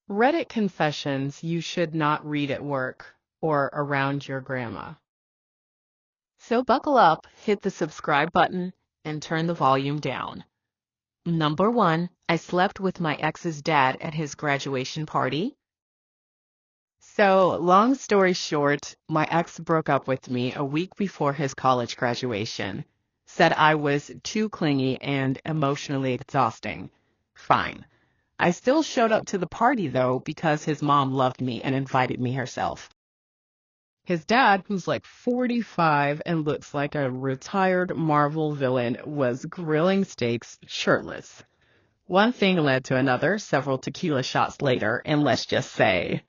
Reddit confessions you should not read at work or around your grandma. So buckle up, hit the subscribe button, and turn the volume down. Number 1, I slept with my ex's dad at his graduation party. So, long story short, my ex broke up with me a week before his college graduation. Said I was too clingy and emotionally exhausting. Fine. I still showed up to the party, though, because his mom loved me and invited me herself. His dad, who's like 45 and looks like a retired Marvel villain, was grilling steaks shirtless. One thing led to another several tequila shots later, and let's just say,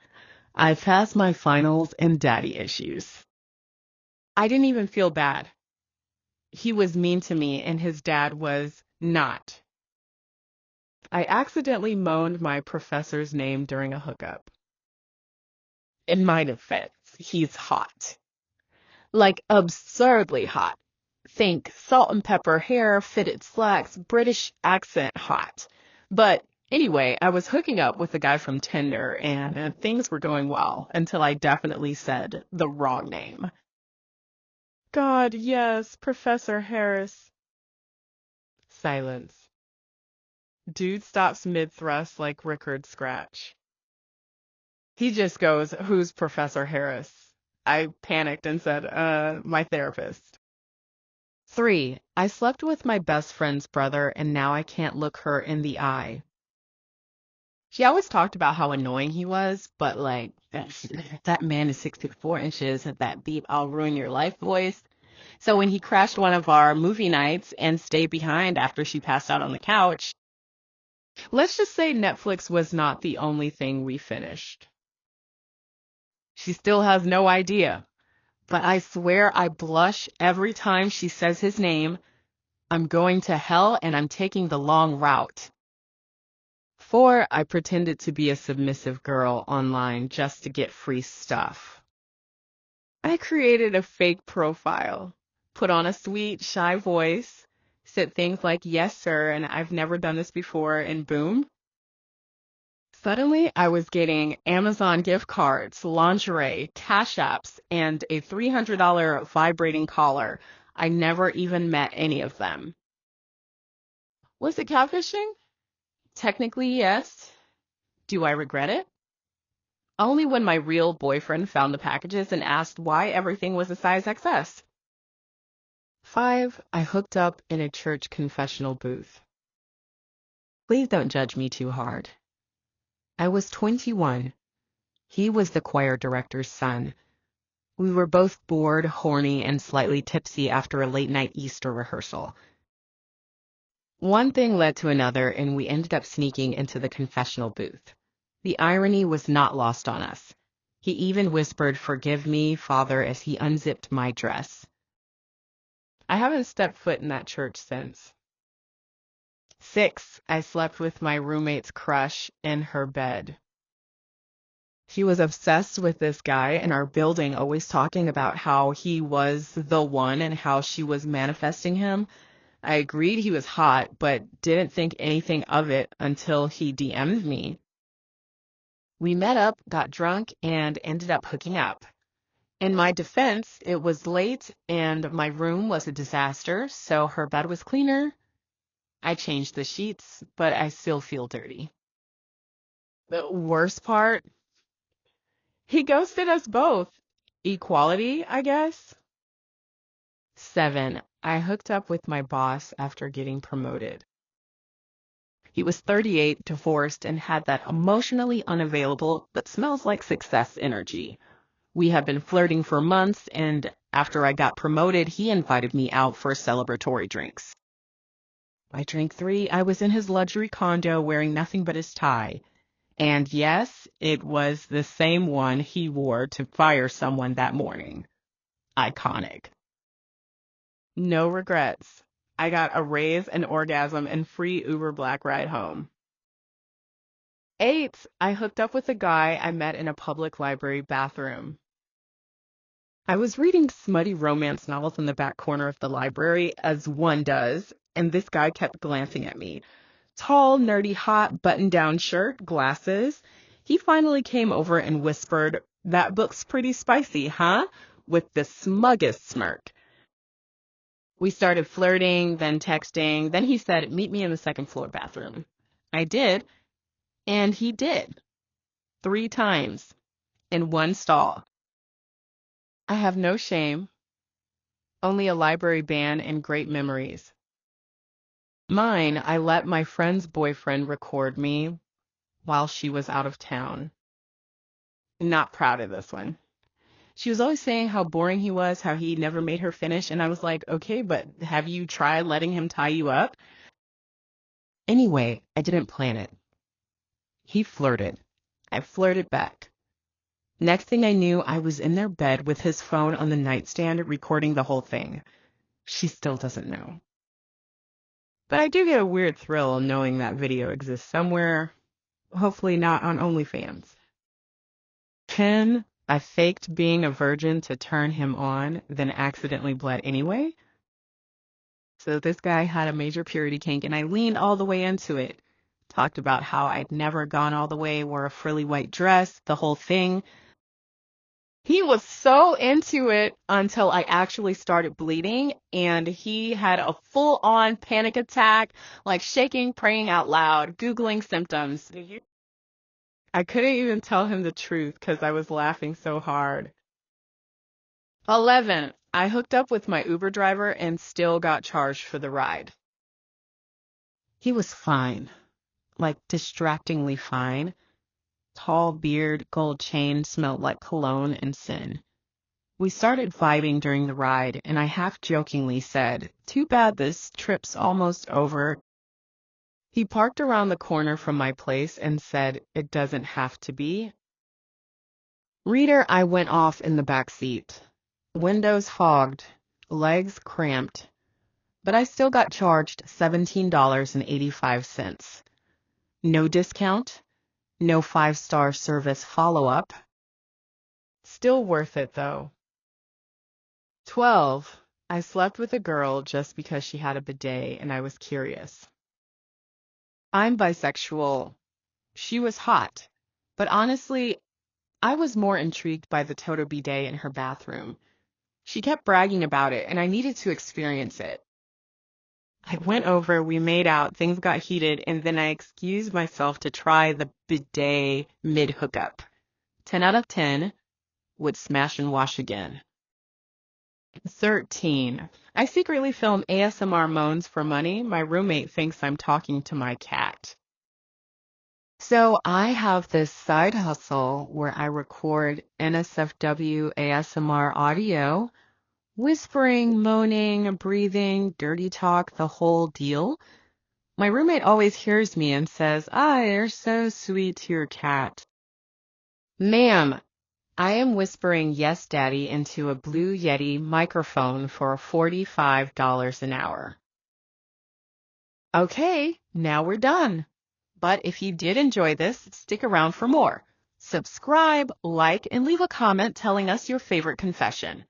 I passed my finals and daddy issues. I didn't even feel bad. He was mean to me, and his dad was not. I accidentally moaned my professor's name during a hookup. In my defense, he's hot. Like absurdly hot. Think salt and pepper hair, fitted slacks, British accent hot. But anyway, I was hooking up with a guy from Tinder and things were going well until I definitely said the wrong name. God, yes, Professor Harris. Silence. Dude stops mid-thrust like Rickard Scratch. He just goes, "Who's Professor Harris?" I panicked and said, my therapist. 3, I slept with my best friend's brother and now I can't look her in the eye. She always talked about how annoying he was, but like, that man is 64 inches, that beep, I'll ruin your life voice. So when he crashed one of our movie nights and stayed behind after she passed out on the couch, let's just say Netflix was not the only thing we finished. She still has no idea, but I swear I blush every time she says his name. I'm going to hell and I'm taking the long route. 4, I pretended to be a submissive girl online just to get free stuff. I created a fake profile, put on a sweet, shy voice, said things like, "Yes, sir," and "I've never done this before," and boom. Suddenly, I was getting Amazon gift cards, lingerie, cash apps, and a $300 vibrating collar. I never even met any of them. Was it catfishing? Technically, yes. Do I regret it? Only when my real boyfriend found the packages and asked why everything was a size XS. 5, I hooked up in a church confessional booth. Please don't judge me too hard. I was 21. He was the choir director's son. We were both bored, horny, and slightly tipsy after a late-night Easter rehearsal. One thing led to another, and we ended up sneaking into the confessional booth. The irony was not lost on us. He even whispered, "Forgive me, Father," as he unzipped my dress. I haven't stepped foot in that church since. 6, I slept with my roommate's crush in her bed. She was obsessed with this guy in our building, always talking about how he was the one and how she was manifesting him. I agreed he was hot, but didn't think anything of it until he DM'd me. We met up, got drunk, and ended up hooking up. In my defense, it was late and my room was a disaster, so her bed was cleaner. I changed the sheets, but I still feel dirty. The worst part, he ghosted us both. Equality, I guess. 7, I hooked up with my boss after getting promoted. He was 38, divorced, and had that emotionally unavailable but smells like success energy. We had been flirting for months, and after I got promoted, he invited me out for celebratory drinks. By drink 3, I was in his luxury condo wearing nothing but his tie. And yes, it was the same one he wore to fire someone that morning. Iconic. No regrets. I got a raise, an orgasm, and free Uber Black ride home. 8, I hooked up with a guy I met in a public library bathroom. I was reading smutty romance novels in the back corner of the library, as one does, and this guy kept glancing at me. Tall, nerdy, hot, button-down shirt, glasses. He finally came over and whispered, "That book's pretty spicy, huh?" with the smuggest smirk. We started flirting, then texting. Then he said, "Meet me in the second floor bathroom." I did, and he did. 3 times in one stall. I have no shame, only a library ban and great memories. Mine, I let my friend's boyfriend record me while she was out of town. Not proud of this one. She was always saying how boring he was, how he never made her finish, and I was like, okay, but have you tried letting him tie you up? Anyway, I didn't plan it. He flirted. I flirted back. Next thing I knew, I was in their bed with his phone on the nightstand recording the whole thing. She still doesn't know. But I do get a weird thrill knowing that video exists somewhere, hopefully not on OnlyFans. 10. I faked being a virgin to turn him on, then accidentally bled anyway. So this guy had a major purity kink, and I leaned all the way into it. Talked about how I'd never gone all the way, wore a frilly white dress, the whole thing. He was so into it until I actually started bleeding, and he had a full-on panic attack, like shaking, praying out loud, Googling symptoms. I couldn't even tell him the truth because I was laughing so hard. 11. I hooked up with my Uber driver and still got charged for the ride. He was fine, like distractingly fine. Tall beard, gold chain, smelled like cologne and sin. We started vibing during the ride, and I half-jokingly said, "Too bad this trip's almost over." He parked around the corner from my place and said, "It doesn't have to be." Reader, I went off in the back seat. Windows fogged, legs cramped, but I still got charged $17.85. No discount, no 5-star service follow-up. Still worth it, though. 12. I slept with a girl just because she had a bidet and I was curious. I'm bisexual. She was hot, but honestly, I was more intrigued by the Toto bidet in her bathroom. She kept bragging about it, and I needed to experience it. I went over, we made out, things got heated, and then I excused myself to try the bidet mid-hookup. 10 out of 10, would smash and wash again. 13. I secretly film ASMR moans for money. My roommate thinks I'm talking to my cat. So I have this side hustle where I record Nsfw ASMR audio, whispering, moaning, breathing, dirty talk, the whole deal. My roommate always hears me and says, "Ah, you're so sweet to your cat." Ma'am, I am whispering "Yes, Daddy" into a Blue Yeti microphone for $45 an hour. Okay, now we're done. But if you did enjoy this, stick around for more. Subscribe, like, and leave a comment telling us your favorite confession.